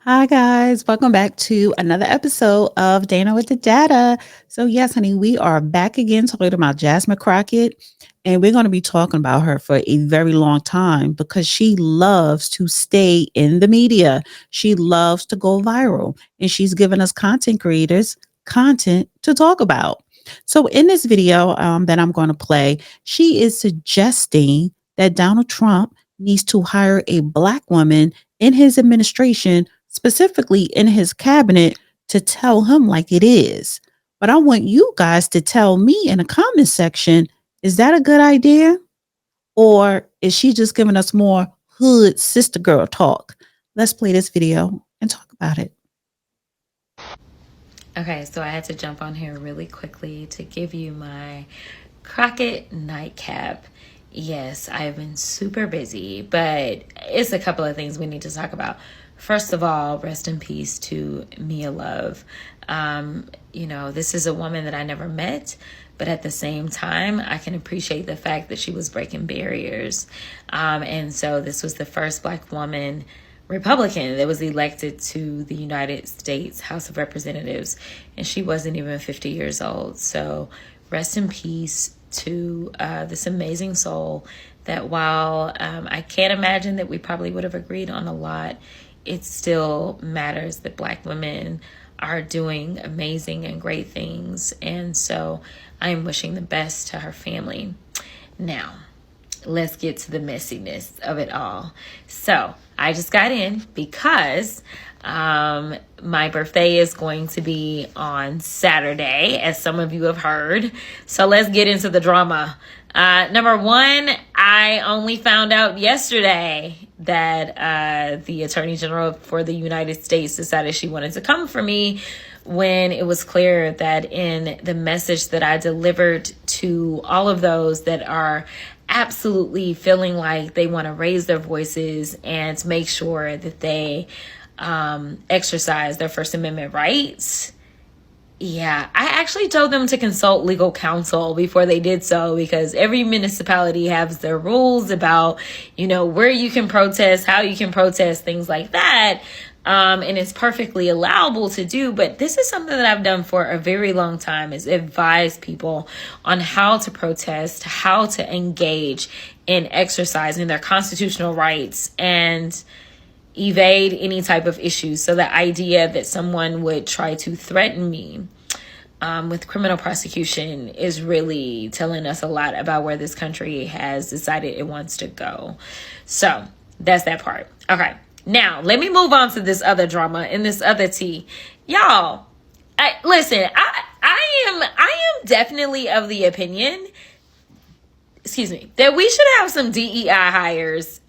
Hi, guys. Welcome back to another episode of Dana with the Data. So, yes, honey, we are back again talking about Jasmine Crockett. And we're going to be talking about her for a very long time because she loves to stay in the media. She loves to go viral. And she's given us content creators content to talk about. So, in this video that I'm going to play, she is suggesting that Donald Trump needs to hire a Black woman in his administration, specifically in his cabinet, to tell him like it is. But I want you guys to tell me in the comment section, is that a good idea? Or is she just giving us more hood sister girl talk? Let's play this video and talk about it. Okay, so I had to jump on here really quickly to give you my Crockett nightcap. Yes, I've been super busy, but it's a couple of things we need to talk about. First of all, rest in peace to Mia Love. This is a woman that I never met, but at the same time, I can appreciate the fact that she was breaking barriers. And so this was the first Black woman Republican that was elected to the United States House of Representatives, and she wasn't even 50 years old. So rest in peace to this amazing soul that while I can't imagine that we probably would have agreed on a lot, it still matters that Black women are doing amazing and great things. And so I am wishing the best to her family. Now, let's get to the messiness of it all. So I just got in because my birthday is going to be on Saturday, as some of you have heard. So let's get into the drama. Number one, I only found out yesterday that the Attorney General for the United States decided she wanted to come for me, when it was clear that in the message that I delivered to all of those that are absolutely feeling like they want to raise their voices and make sure that they exercise their First Amendment rights. Yeah, I actually told them to consult legal counsel before they did so, because every municipality has their rules about, where you can protest, how you can protest, things like that. And it's perfectly allowable to do. But this is something that I've done for a very long time, is advise people on how to protest, how to engage in exercising their constitutional rights and evade any type of issues. So the idea that someone would try to threaten me with criminal prosecution is really telling us a lot about where this country has decided it wants to go. So that's that part. Okay. Now, let me move on to this other drama and this other tea. Y'all, I am definitely of the opinion, that we should have some DEI hires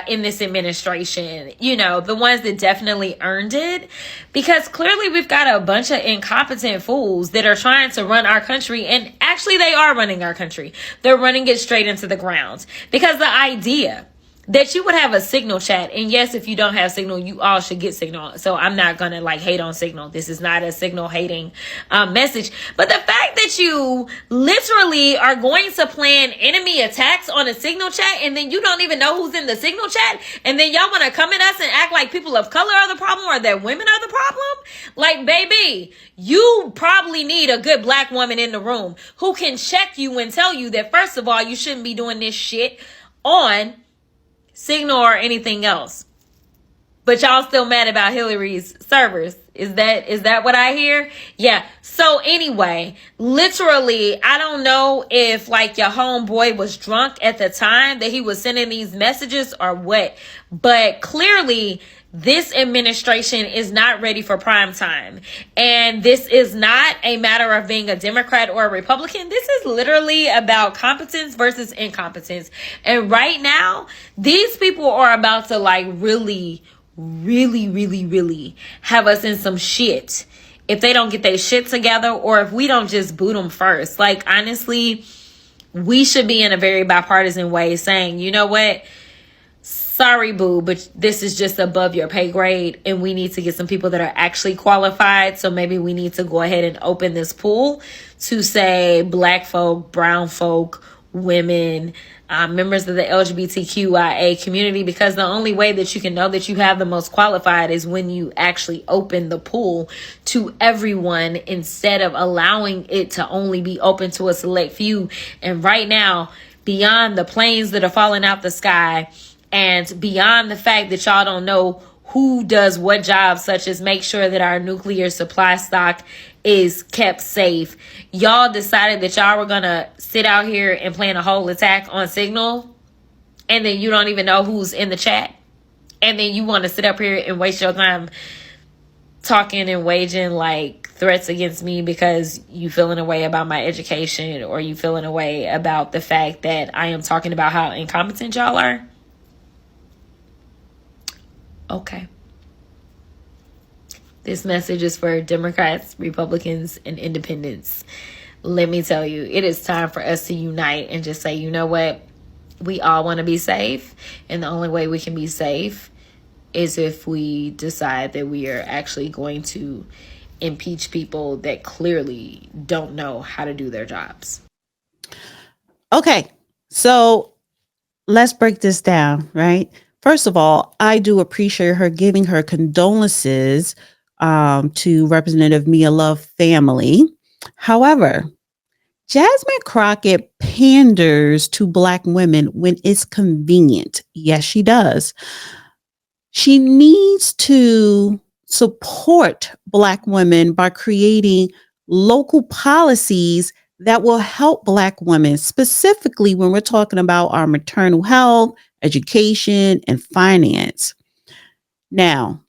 in this administration, the ones that definitely earned it, because clearly we've got a bunch of incompetent fools that are trying to run our country, and actually they are running our country. They're running it straight into the ground, because the idea that you would have a Signal chat, and yes, if you don't have Signal, you all should get Signal. So I'm not gonna hate on Signal. This is not a Signal hating message. But the fact that you literally are going to plan enemy attacks on a Signal chat, and then you don't even know who's in the Signal chat, and then y'all want to come at us and act like people of color are the problem, or that women are the problem. Baby, you probably need a good Black woman in the room who can check you and tell you that, first of all, you shouldn't be doing this shit on Signal or anything else. But y'all still mad about Hillary's servers. Is that what I hear? Yeah. So anyway, literally, I don't know if your homeboy was drunk at the time that he was sending these messages or what, but clearly this administration is not ready for prime time. And this is not a matter of being a Democrat or a Republican. This is literally about competence versus incompetence. And right now, these people are about to really, really, really, really have us in some shit if they don't get their shit together, or if we don't just boot them first. Honestly, we should be in a very bipartisan way saying, you know what? Sorry, boo, but this is just above your pay grade, and we need to get some people that are actually qualified. So maybe we need to go ahead and open this pool to say Black folk, brown folk, women, members of the LGBTQIA community, because the only way that you can know that you have the most qualified is when you actually open the pool to everyone instead of allowing it to only be open to a select few. And right now, beyond the planes that are falling out the sky and beyond the fact that y'all don't know who does what job, such as make sure that our nuclear supply stock is kept safe, y'all decided that y'all were gonna sit out here and plan a whole attack on Signal, and then you don't even know who's in the chat, and then you want to sit up here and waste your time talking and waging like threats against me because you feeling a way about my education, or you feeling a way about the fact that I am talking about how incompetent y'all are. Okay. This message is for Democrats, Republicans, and independents. Let me tell you, it is time for us to unite and just say, you know what? We all want to be safe. And the only way we can be safe is if we decide that we are actually going to impeach people that clearly don't know how to do their jobs. Okay, so let's break this down, right? First of all, I do appreciate her giving her condolences to Representative Mia Love family. However, Jasmine Crockett panders to Black women when it's convenient. Yes, she does. She needs to support Black women by creating local policies that will help Black women, specifically when we're talking about our maternal health, education, and finance. Now,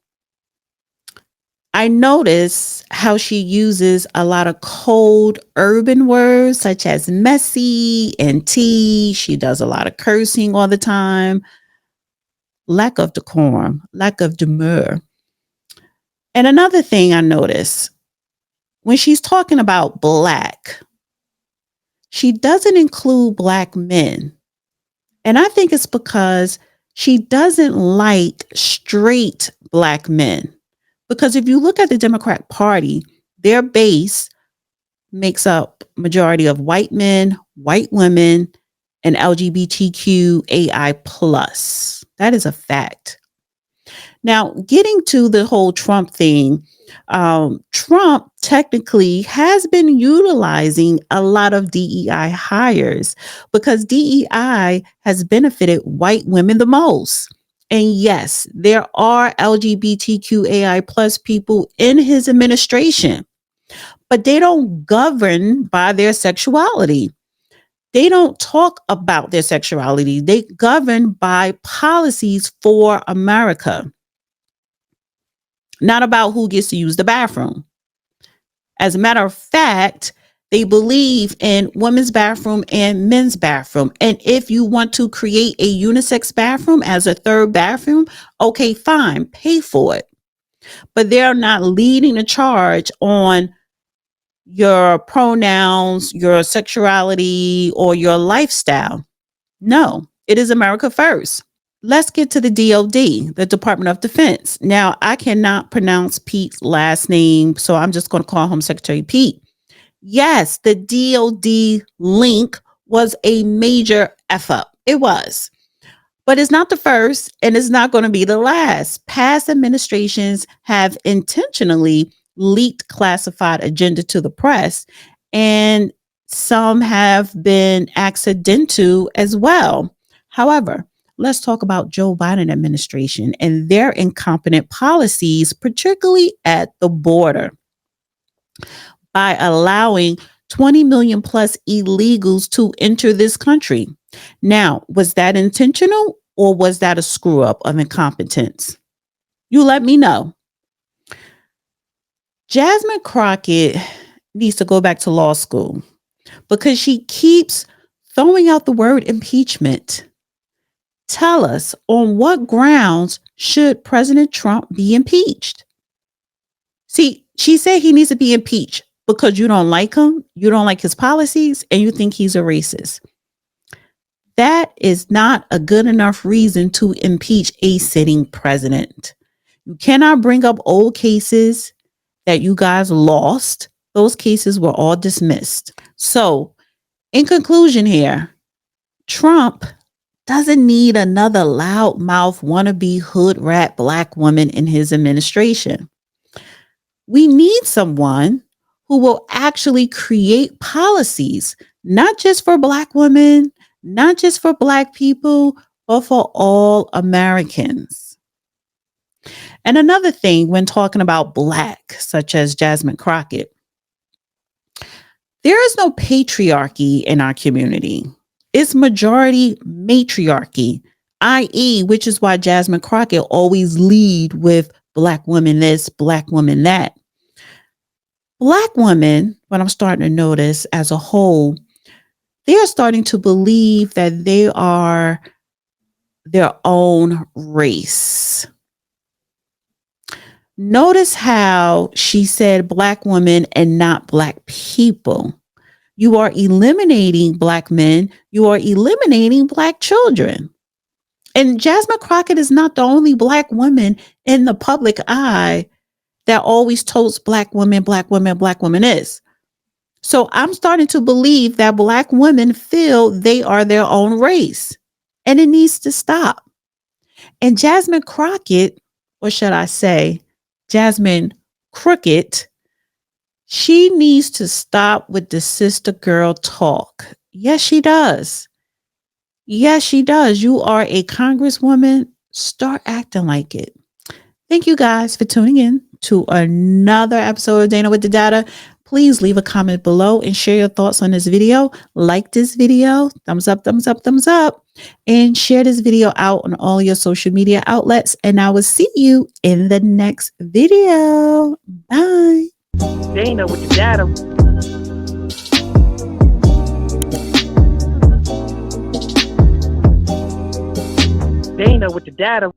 I notice how she uses a lot of cold urban words such as messy and tea. She does a lot of cursing all the time. Lack of decorum, lack of demur. And another thing I notice, when she's talking about Black, she doesn't include Black men. And I think it's because she doesn't like straight Black men. Because if you look at the Democrat Party, their base makes up majority of white men, white women, and LGBTQAI plus. That is a fact. Now, getting to the whole Trump thing, Trump technically has been utilizing a lot of DEI hires because DEI has benefited white women the most. And yes, there are LGBTQAI plus people in his administration, but they don't govern by their sexuality. They don't talk about their sexuality. They govern by policies for America, not about who gets to use the bathroom. As a matter of fact, they believe in women's bathroom and men's bathroom. And if you want to create a unisex bathroom as a third bathroom, okay, fine, pay for it. But they're not leading the charge on your pronouns, your sexuality, or your lifestyle. No, it is America first. Let's get to the DOD, the Department of Defense. Now, I cannot pronounce Pete's last name, so I'm just going to call him Secretary Pete. Yes, the DOD link was a major F up. It was. But it's not the first, and it's not going to be the last. Past administrations have intentionally leaked classified agenda to the press, and some have been accidental as well. However, let's talk about Joe Biden administration and their incompetent policies, particularly at the border, by allowing 20 million plus illegals to enter this country. Now, was that intentional or was that a screw up of incompetence? You let me know. Jasmine Crockett needs to go back to law school because she keeps throwing out the word impeachment. Tell us, on what grounds should President Trump be impeached? See, she said he needs to be impeached because you don't like him, you don't like his policies, and you think he's a racist. That is not a good enough reason to impeach a sitting president. You cannot bring up old cases that you guys lost. Those cases were all dismissed. So, in conclusion here, Trump doesn't need another loudmouth wannabe hood rat black woman in his administration. We need someone who will actually create policies, not just for black women, not just for black people, but for all Americans. And another thing when talking about black, such as Jasmine Crockett, there is no patriarchy in our community. It's majority matriarchy, i.e., which is why Jasmine Crockett always lead with black women this, black women that. Black women, what I'm starting to notice as a whole, they are starting to believe that they are their own race. Notice how she said black women and not black people. You are eliminating black men. You are eliminating black children. And Jasmine Crockett is not the only black woman in the public eye that always totes black women, black women, black women is. So I'm starting to believe that black women feel they are their own race. And it needs to stop. And Jasmine Crockett, or should I say, Jasmine Crooked, she needs to stop with the sister girl talk. Yes, she does. Yes, she does. You are a congresswoman. Start acting like it. Thank you guys for tuning in to another episode of Dana with the Data. Please leave a comment below and share your thoughts on this video. Like this video, thumbs up, thumbs up, thumbs up, and share this video out on all your social media outlets. And I will see you in the next video. Bye. Dana with the data. Dana with the data.